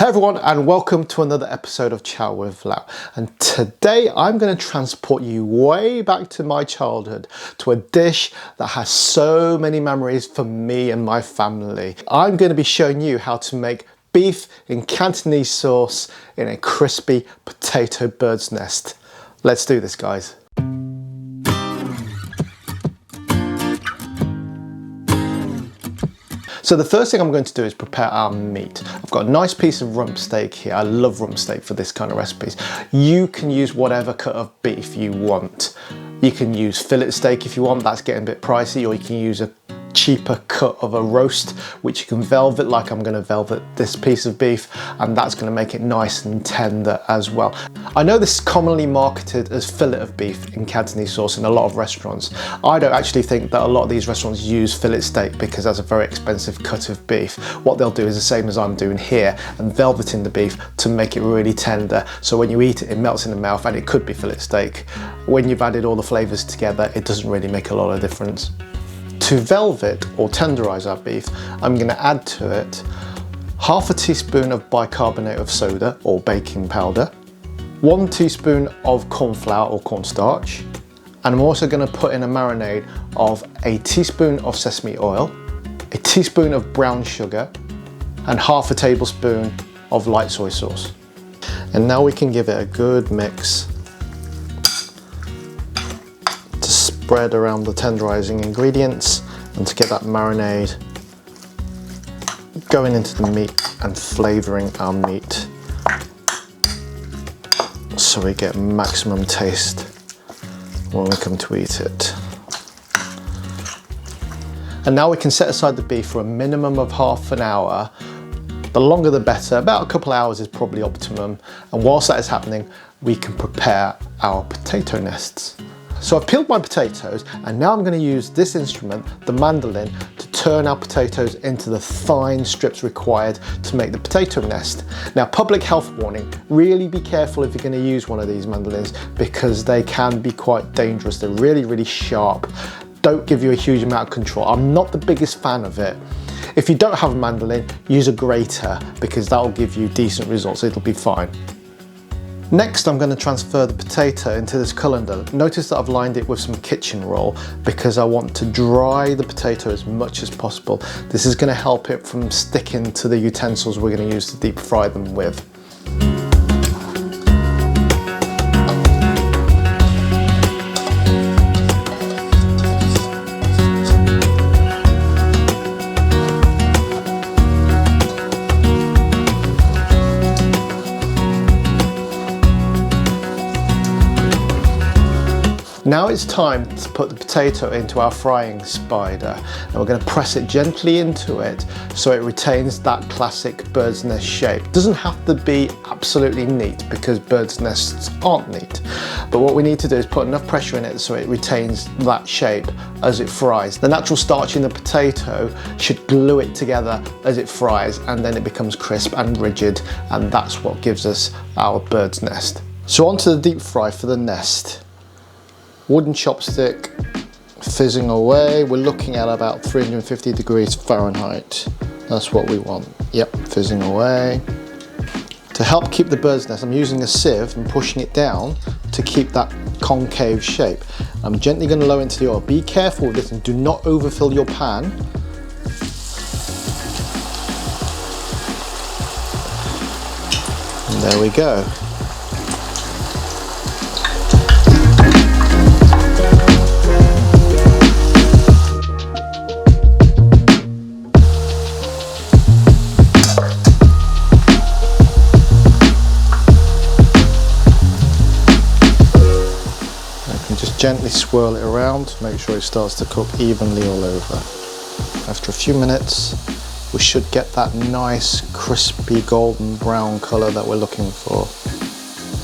Hey everyone, and welcome to another episode of Chow with Lau. And today I'm going to transport you way back to my childhood, to a dish that has so many memories for me and my family. I'm going to be showing you how to make beef in Cantonese sauce in a crispy potato bird's nest. Let's do this, guys. So the first thing I'm going to do is prepare our meat. I've got a nice piece of rump steak here. I love rump steak for this kind of recipes. You can use whatever cut of beef you want. You can use fillet steak if you want, that's getting a bit pricey, or you can use a cheaper cut of a roast, which you can velvet like I'm going to velvet this piece of beef, and that's going to make it nice and tender as well. I know this is commonly marketed as fillet of beef in Cantonese sauce in a lot of restaurants. I don't actually think that a lot of these restaurants use fillet steak because that's a very expensive cut of beef. What they'll do is the same as I'm doing here and velveting the beef to make it really tender, so when you eat it, it melts in the mouth, and it could be fillet steak. When you've added all the flavours together, it doesn't really make a lot of difference. To velvet or tenderize our beef, I'm going to add to it half a teaspoon of bicarbonate of soda or baking powder, 1 teaspoon of cornflour or cornstarch, and I'm also going to put in a marinade of a teaspoon of sesame oil, a teaspoon of brown sugar, and half a tablespoon of light soy sauce. And now we can give it a good mix to spread around the tenderizing ingredients and to get that marinade going into the meat and flavoring our meat so we get maximum taste when we come to eat it. And now we can set aside the beef for a minimum of half an hour. The longer the better, about a couple hours is probably optimum. And whilst that is happening, we can prepare our potato nests. So I've peeled my potatoes, and now I'm going to use this instrument, the mandolin, to turn our potatoes into the fine strips required to make the potato nest. Now, public health warning, really be careful if you're going to use one of these mandolins because they can be quite dangerous. They're really, really sharp. Don't give you a huge amount of control. I'm not the biggest fan of it. If you don't have a mandolin, use a grater because that will give you decent results. It'll be fine. Next, I'm going to transfer the potato into this colander. Notice that I've lined it with some kitchen roll because I want to dry the potato as much as possible. This is going to help it from sticking to the utensils we're going to use to deep fry them with. Now it's time to put the potato into our frying spider, and we're going to press it gently into it so it retains that classic bird's nest shape. It doesn't have to be absolutely neat because bird's nests aren't neat, but what we need to do is put enough pressure in it so it retains that shape as it fries. The natural starch in the potato should glue it together as it fries, and then it becomes crisp and rigid, and that's what gives us our bird's nest. So onto the deep fry for the nest. Wooden chopstick, fizzing away. We're looking at about 350 degrees Fahrenheit. That's what we want. Yep, fizzing away. To help keep the bird's nest, I'm using a sieve and pushing it down to keep that concave shape. I'm gently going to lower into the oil. Be careful with this and do not overfill your pan. And there we go. Gently swirl it around, make sure it starts to cook evenly all over. After a few minutes, we should get that nice crispy golden brown colour that we're looking for.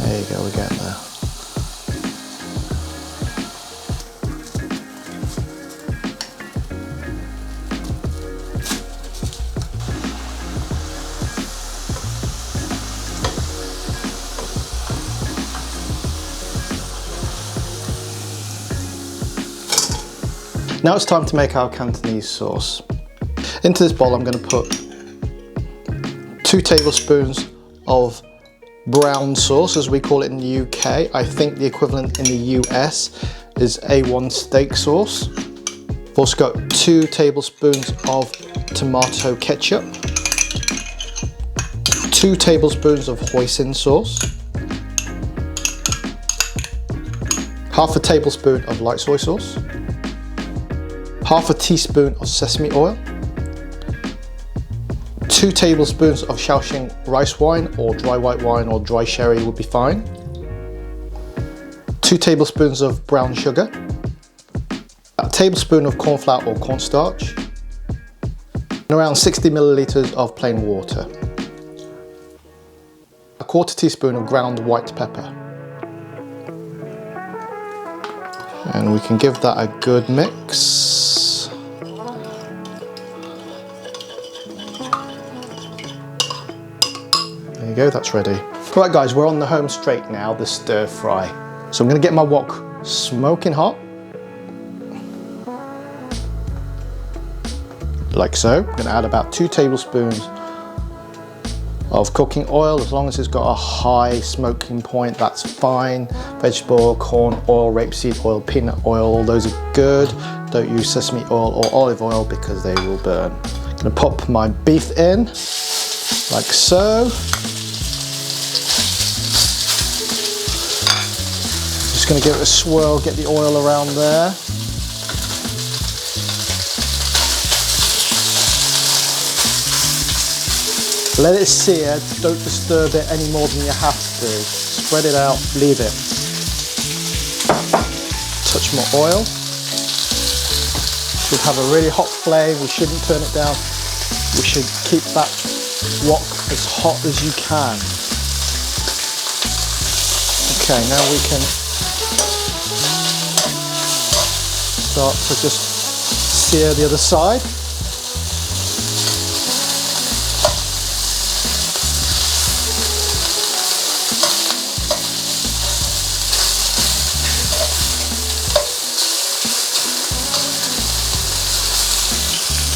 There you go, we're getting there. Now it's time to make our Cantonese sauce. Into this bowl I'm going to put 2 tablespoons of brown sauce, as we call it in the UK. I think the equivalent in the US is A1 steak sauce. I've also got 2 tablespoons of tomato ketchup, 2 tablespoons of hoisin sauce, half a tablespoon of light soy sauce, half a teaspoon of sesame oil, 2 tablespoons of Shaoxing rice wine, or dry white wine or dry sherry would be fine, 2 tablespoons of brown sugar, a tablespoon of cornflour or cornstarch, and around 60 milliliters of plain water, a 1/4 teaspoon of ground white pepper. And we can give that a good mix. There you go, that's ready. Right guys, we're on the home straight now, the stir fry. So I'm gonna get my wok smoking hot. Like so. I'm gonna add about 2 tablespoons of cooking oil. As long as it's got a high smoking point, that's fine. Vegetable oil, corn oil, rapeseed oil, peanut oil, all those are good. Don't use sesame oil or olive oil because they will burn. I'm gonna pop my beef in, like so. Just gonna give it a swirl, get the oil around there. Let it sear, don't disturb it any more than you have to. Spread it out, leave it. Touch more oil. Should have a really hot flame, we shouldn't turn it down. We should keep that wok as hot as you can. Okay, now we can start to just sear the other side.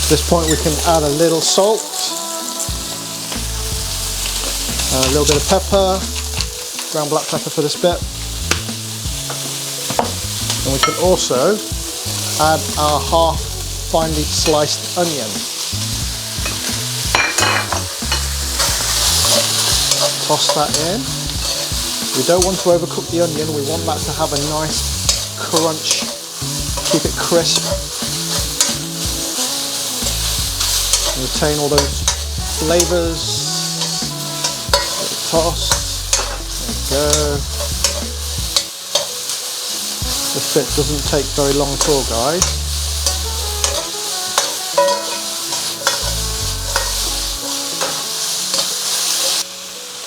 At this point we can add a little salt, a little bit of pepper, ground black pepper for this bit, and we can also add our half finely sliced onion. Toss that in. We don't want to overcook the onion, we want that to have a nice crunch, keep it crisp. Retain all those flavours. Toss. There we go. This bit doesn't take very long at all, guys.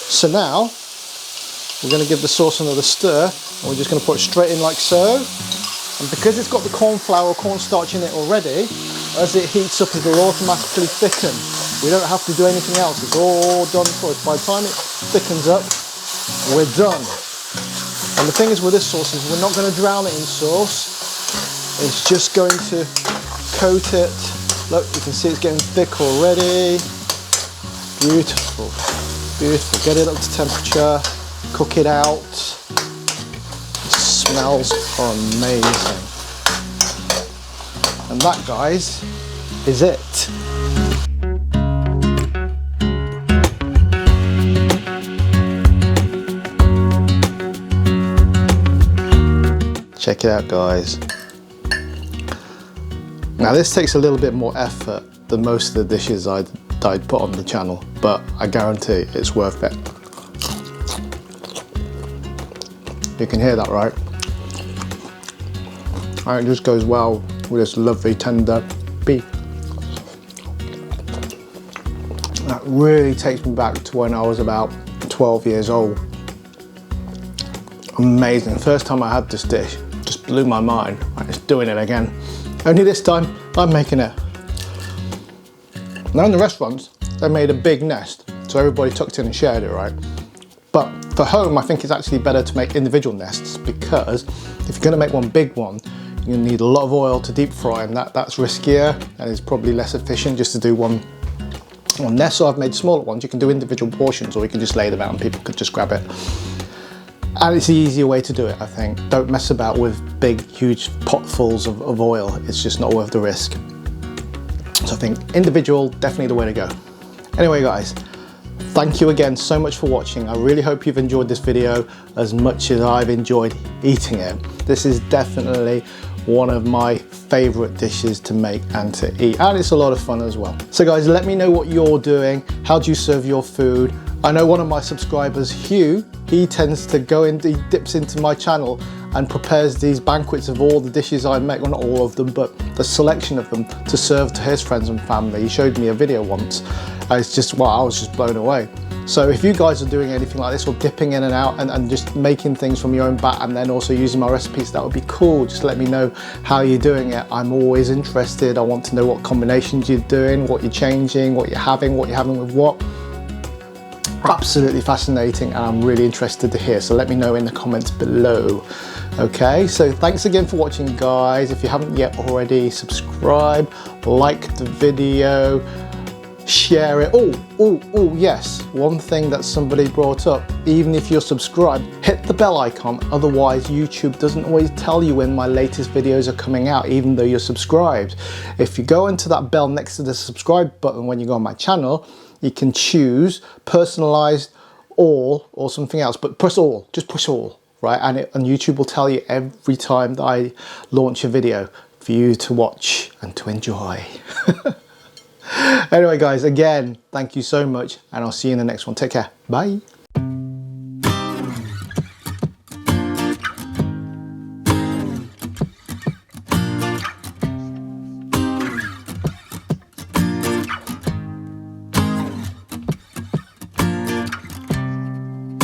So now we're going to give the sauce another stir, and we're just going to put it straight in like so. And because it's got the cornflour or cornstarch in it already, as it heats up, it will automatically thicken. We don't have to do anything else. It's all done for us. By the time it thickens up, we're done. And the thing is with this sauce is we're not going to drown it in sauce. It's just going to coat it. Look, you can see it's getting thick already. Beautiful, beautiful. Get it up to temperature, cook it out. It smells amazing. And that, guys, is it. Check it out, guys. Now this takes a little bit more effort than most of the dishes I'd put on the channel, but I guarantee it's worth it. You can hear that, right? And it just goes well with this lovely tender beef. That really takes me back to when I was about 12 years old. Amazing. First time I had this dish, just blew my mind. I'm just doing it again. Only this time, I'm making it. Now in the restaurants, they made a big nest, so everybody tucked in and shared it, right? But for home, I think it's actually better to make individual nests, because if you're gonna make one big one, you need a lot of oil to deep fry, and that's riskier, and it's probably less efficient just to do one On this, so I've made smaller ones. You can do individual portions, or you can just lay them out and people could just grab it. And it's the easier way to do it, I think. Don't mess about with big, huge potfuls of oil. It's just not worth the risk. So I think individual, definitely the way to go. Anyway, guys, thank you again so much for watching. I really hope you've enjoyed this video as much as I've enjoyed eating it. This is definitely one of my favorite dishes to make and to eat, and it's a lot of fun as well. So guys, let me know what you're doing. How do you serve your food? I know one of my subscribers, Hugh, he tends to go in, he dips into my channel and prepares these banquets of all the dishes I make. Well, not all of them, but the selection of them to serve to his friends and family. He showed me a video once. It's just, well, I was just blown away. So if you guys are doing anything like this, or dipping in and out and just making things from your own bat and then also using my recipes, that would be cool. Just let me know how you're doing it. I'm always interested. I want to know what combinations you're doing, what you're changing, what you're having with what. Absolutely fascinating, and I'm really interested to hear. So let me know in the comments below. Okay, so thanks again for watching, guys. If you haven't yet already, subscribe, like the video, share it. Oh yes, one thing that somebody brought up, even if you're subscribed, hit the bell icon. Otherwise YouTube doesn't always tell you when my latest videos are coming out, even though you're subscribed. If you go into that bell next to the subscribe button when you go on my channel, you can choose personalized, all, or something else, but push all, just push all, right? And YouTube will tell you every time that I launch a video for you to watch and to enjoy. Anyway, guys, again, thank you so much, and I'll see you in the next one. Take care. Bye.